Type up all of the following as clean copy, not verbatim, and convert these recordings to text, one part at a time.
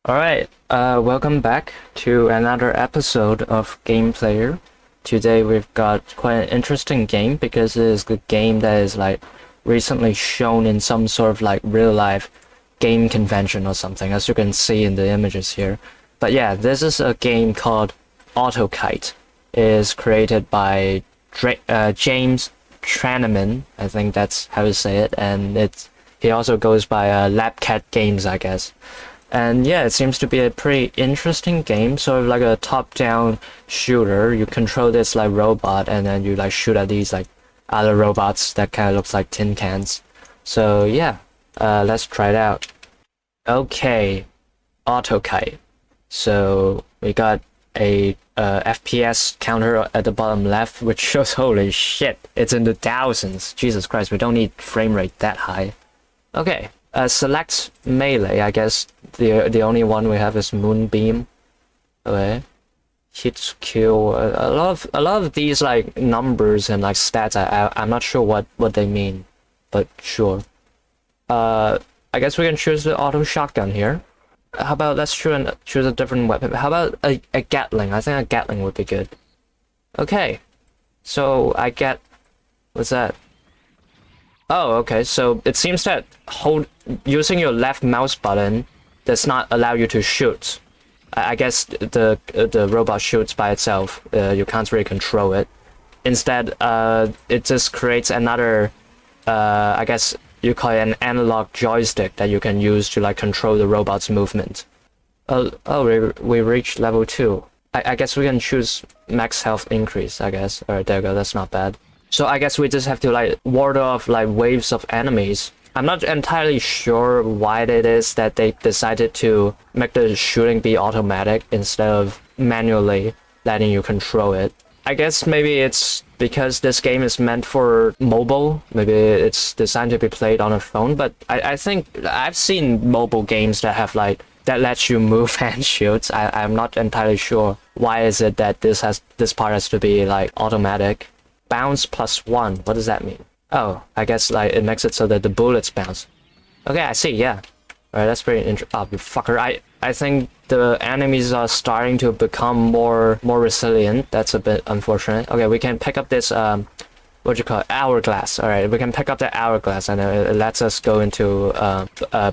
Alright, welcome back to another episode of GamePlayer. Today we've got quite an interesting game because it is a game that is like recently shown in some sort of like real life game convention or something, as you can see in the images here. But yeah, this is a game called KITE. It is created by James Traneman, I think that's how to say it, and he also goes by Labcat Games, I guess. And yeah, it seems to be a pretty interesting game, sort of like a top-down shooter. You control this like robot, and then you like shoot at these like other robots that kind of looks like tin cans. So yeah, let's try it out. Okay, AutoKite. So we got a FPS counter at the bottom left, which shows holy shit, it's in the thousands. Jesus Christ, we don't need frame rate that high. Okay. Select melee. I guess the only one we have is Moonbeam. Okay. Hit kill. A lot of these like numbers and like stats. I'm not sure what they mean, but sure. I guess we can choose the auto shotgun here. How about let's choose a different weapon. How about a Gatling? I think a Gatling would be good. Okay. So I get what's that? Oh, okay. So it seems that using your left mouse button does not allow you to shoot. I guess the robot shoots by itself. You can't really control it. Instead, it just creates another. I guess you call it an analog joystick that you can use to like control the robot's movement. We reached level 2. I guess we can choose max health increase. I guess. All right, there you go. That's not bad. So I guess we just have to like ward off like waves of enemies. I'm not entirely sure why it is that they decided to make the shooting be automatic instead of manually letting you control it. I guess maybe it's because this game is meant for mobile. Maybe it's designed to be played on a phone, but I think I've seen mobile games that have like that lets you move and shoot. I'm not entirely sure why is it that this part has to be like automatic. Bounce +1. What does that mean? Oh, I guess like it makes it so that the bullets bounce. Okay, I see. Yeah. All right, that's pretty interesting. Oh, you fucker! I think the enemies are starting to become more resilient. That's a bit unfortunate. Okay, we can pick up this what do you call it? Hourglass. All right, we can pick up the hourglass, and it lets us go into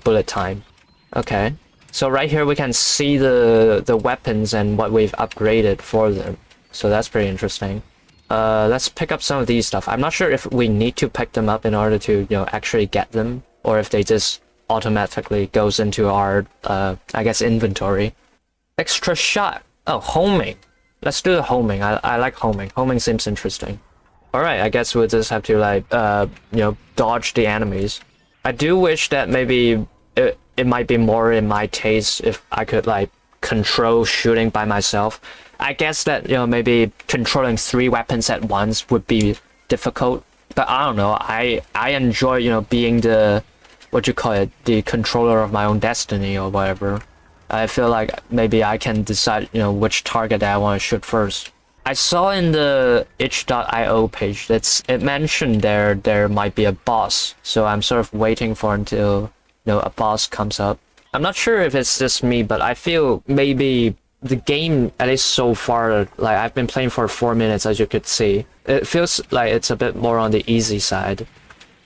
bullet time. Okay. So right here we can see the weapons and what we've upgraded for them. So that's pretty interesting. Let's pick up some of these stuff. I'm not sure if we need to pick them up in order to, actually get them, or if they just automatically goes into our, I guess, inventory. Extra shot. Oh, homing. Let's do the homing. I like homing. Homing seems interesting. Alright, I guess we'll just have to, like, dodge the enemies. I do wish that maybe it might be more in my taste if I could, like, control shooting by myself. I guess that maybe controlling 3 weapons at once would be difficult, but I don't know. I enjoy being the the controller of my own destiny or whatever. I feel like maybe I can decide which target that I want to shoot first. I saw in the itch.io page it mentioned there might be a boss, so I'm sort of waiting for until a boss comes up. I'm not sure if it's just me, but I feel maybe the game, at least so far, like I've been playing for 4 minutes, as you could see, it feels like it's a bit more on the easy side.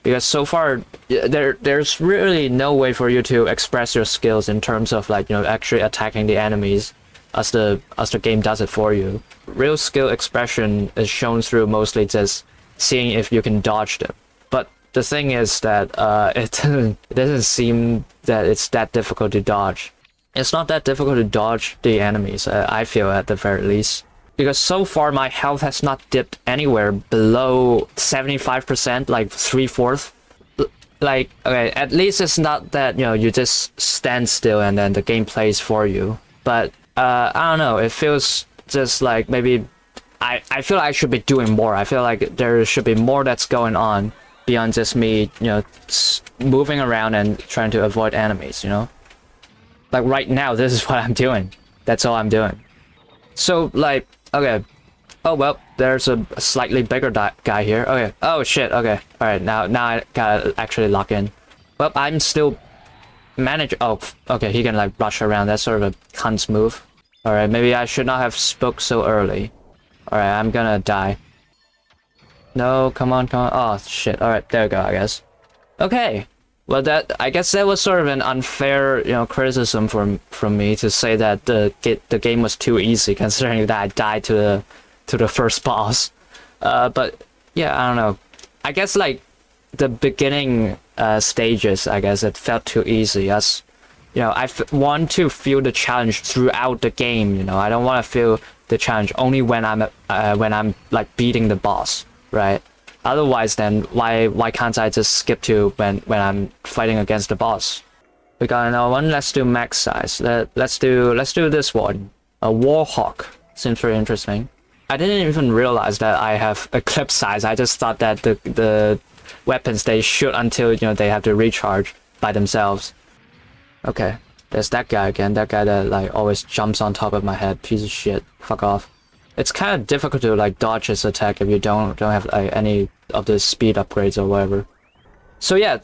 Because so far, there's really no way for you to express your skills in terms of like, actually attacking the enemies as the game does it for you. Real skill expression is shown through mostly just seeing if you can dodge them. But the thing is that it doesn't seem that it's that difficult to dodge. It's not that difficult to dodge the enemies, I feel, at the very least. Because so far my health has not dipped anywhere below 75%, like 3/4. Like, okay, at least it's not that, you just stand still and then the game plays for you. But, I don't know, it feels just like maybe I feel like I should be doing more. I feel like there should be more that's going on beyond just me, moving around and trying to avoid enemies, Like right now, this is what I'm doing. That's all I'm doing. So, like, okay. Oh, well, there's a slightly bigger guy here. Okay. Oh, shit. Okay. Alright, now I gotta actually lock in. Well, I'm still manage. Oh, okay, he can like rush around. That's sort of a cunt's move. All right, maybe I should not have spoke so early. All right, I'm gonna die. No, come on, come on. Oh shit. All right, there we go. I guess. Okay. Well, I guess that was sort of an unfair, criticism from me to say that the game was too easy, considering that I died to the first boss. But yeah, I don't know. I guess like the beginning stages, I guess it felt too easy. As I want to feel the challenge throughout the game. I don't want to feel the challenge only when I'm like beating the boss, right? Otherwise, then why can't I just skip to when I'm fighting against the boss? We got another one. Let's do max size. Let's do this one. A Warhawk seems very interesting. I didn't even realize that I have a clip size. I just thought that the weapons they shoot until they have to recharge by themselves. Okay, there's that guy again. That guy that like always jumps on top of my head. Piece of shit. Fuck off. It's kind of difficult to like dodge his attack if you don't have like any of the speed upgrades or whatever. So yeah,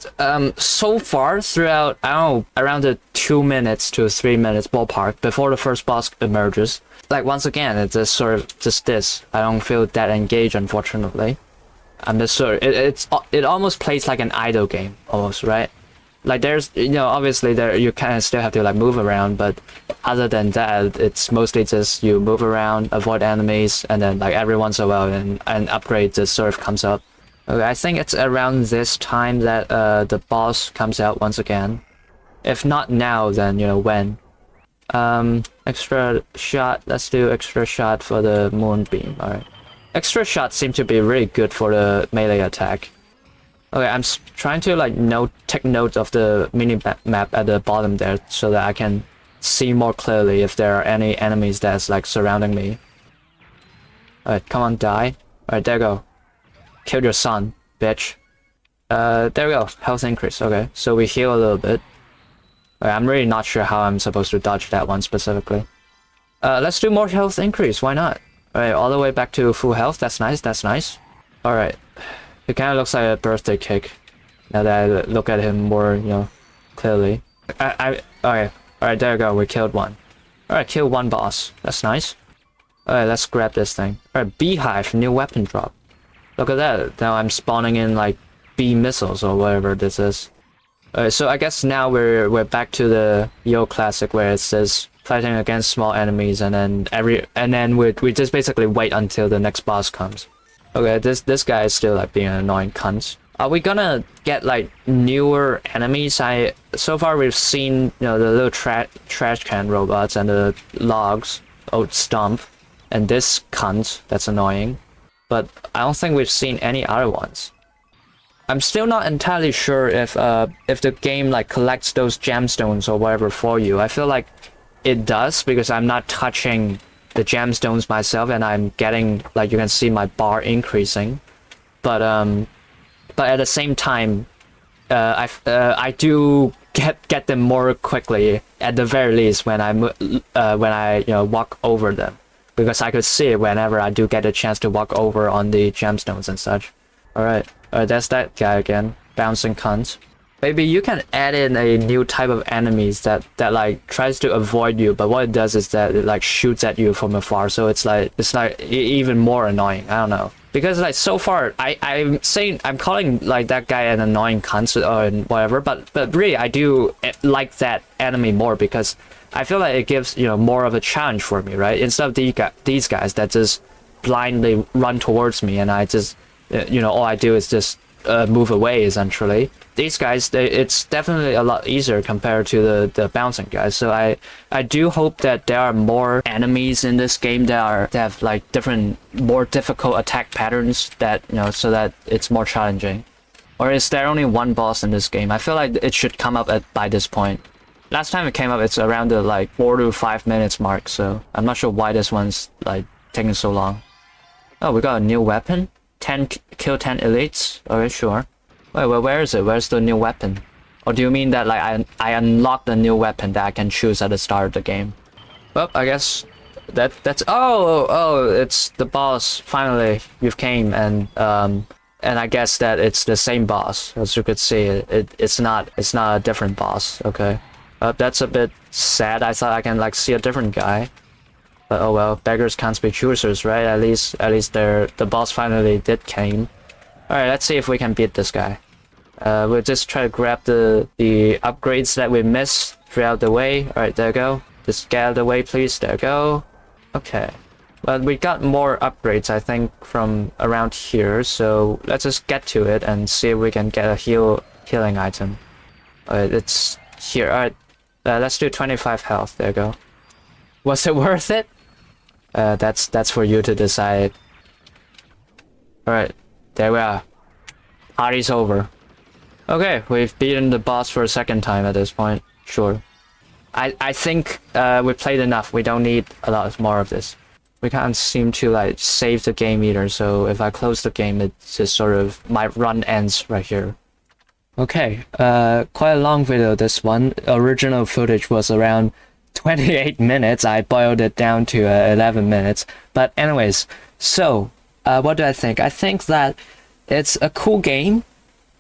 so far throughout, I don't know, around the 2 minutes to 3 minutes ballpark before the first boss emerges. Like once again, it's just sort of just this. I don't feel that engaged, unfortunately. I'm just sort of, it almost plays like an idle game, almost, right? Like there's, obviously there you kind of still have to like move around, but other than that, it's mostly just you move around, avoid enemies, and then like every once in a while an upgrade just sort of comes up. Okay, I think it's around this time that the boss comes out once again. If not now, then when. Extra shot. Let's do extra shot for the moonbeam. All right. Extra shot seems to be really good for the melee attack. Okay, I'm trying to like take note of the mini map at the bottom there so that I can see more clearly if there are any enemies that's like surrounding me. Alright, come on, die. Alright, there you go. Kill your son, bitch. There we go. Health increase. Okay, so we heal a little bit. Alright, I'm really not sure how I'm supposed to dodge that one specifically. Let's do more health increase. Why not? Alright, all the way back to full health. That's nice. That's nice. Alright. It kind of looks like a birthday cake. Now that I look at him more, clearly. Okay. Alright, there you go. We killed one. Alright, kill one boss. That's nice. Alright, let's grab this thing. Alright, beehive, new weapon drop. Look at that. Now I'm spawning in like bee missiles or whatever this is. Alright, so I guess now we're back to the Yo classic where it says fighting against small enemies, and then we just basically wait until the next boss comes. Okay, this guy is still like being an annoying cunt. Are we gonna get like newer enemies? So far we've seen the little trash can robots and the logs, old stump, and this cunt that's annoying. But I don't think we've seen any other ones. I'm still not entirely sure if the game like collects those gemstones or whatever for you. I feel like it does because I'm not touching the gemstones myself, and I'm getting like you can see my bar increasing, but at the same time, I do get them more quickly at the very least when I walk over them, because I could see it whenever I do get a chance to walk over on the gemstones and such. All right, that's that guy again, bouncing cunt. Maybe you can add in a new type of enemies that like tries to avoid you, but what it does is that it like shoots at you from afar, so it's like even more annoying. I don't know, because like so far I'm calling like that guy an annoying cunt or whatever, but really I do like that enemy more because I feel like it gives more of a challenge for me, right? Instead of these guys that just blindly run towards me and I just all I do is just move away essentially. These guys, it's definitely a lot easier compared to the bouncing guys. So I do hope that there are more enemies in this game that have like different, more difficult attack patterns that so that it's more challenging. Or is there only one boss in this game? I feel like it should come up by this point. Last time it came up, it's around the like 4 to 5 minutes mark. So I'm not sure why this one's like taking so long. Oh, we got a new weapon. Kill 10 elites. Okay, sure. Wait, where is it? Where's the new weapon? Or do you mean that like I unlocked a new weapon that I can choose at the start of the game? Well, I guess that's oh, it's the boss. Finally, you've came, and And I guess that it's the same boss. As you could see, it's not a different boss. Okay, that's a bit sad. I thought I can like see a different guy, but oh well. Beggars can't be choosers, right? At least the boss finally did came. All right, let's see if we can beat this guy. We'll just try to grab the upgrades that we missed throughout the way. All right, there you go. Just get out of the way, please. There you go. Okay. Well, we got more upgrades, I think, from around here, so let's just get to it and see if we can get a healing item. Alright, it's here. Alright, let's do 25 health. There you go. Was it worth it? That's for you to decide. Alright, there we are. Party's over. Okay, we've beaten the boss for a second time at this point. Sure. I think we played enough. We don't need a lot more of this. We can't seem to like save the game either, so if I close the game, it's just sort of my run ends right here. Okay, quite a long video this one. Original footage was around 28 minutes. I boiled it down to 11 minutes. But anyways, so what do I think? I think that it's a cool game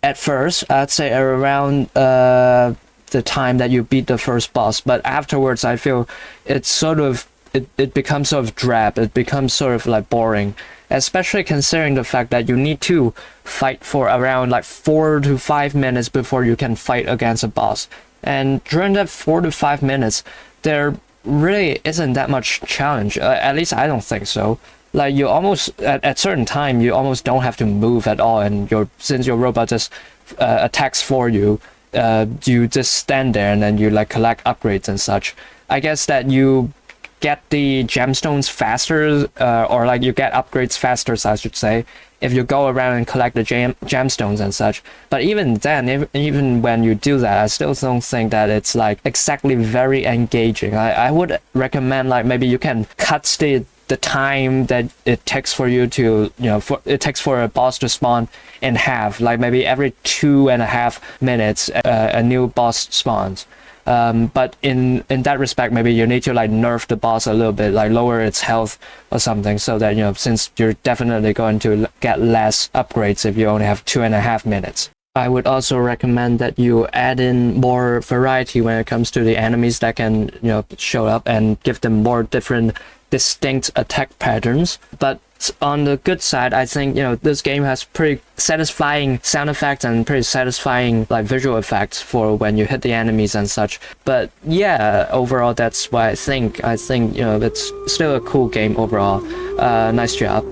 at first. I'd say around the time that you beat the first boss, but afterwards I feel it's sort of it becomes sort of drab. It becomes sort of like boring, especially considering the fact that you need to fight for around like 4 to 5 minutes before you can fight against a boss. And during that 4 to 5 minutes, there really isn't that much challenge. At least I don't think so. Like you almost at certain time you almost don't have to move at all, and since your robot just attacks for you, you just stand there and then you like collect upgrades and such. I guess that you get the gemstones faster, or like you get upgrades faster, I should say, if you go around and collect the gemstones and such. But even then, even when you do that, I still don't think that it's like exactly very engaging. I would recommend like maybe you can cut the time that it takes for you to, it takes for a boss to spawn in half. Like maybe every 2.5 minutes, a new boss spawns. But in that respect, maybe you need to like nerf the boss a little bit, like lower its health or something, so that since you're definitely going to get less upgrades if you only have 2.5 minutes. I would also recommend that you add in more variety when it comes to the enemies that can show up, and give them more different distinct attack patterns. But on the good side, I think this game has pretty satisfying sound effects and pretty satisfying like visual effects for when you hit the enemies and such. But yeah, overall that's why I think it's still a cool game overall. Nice job.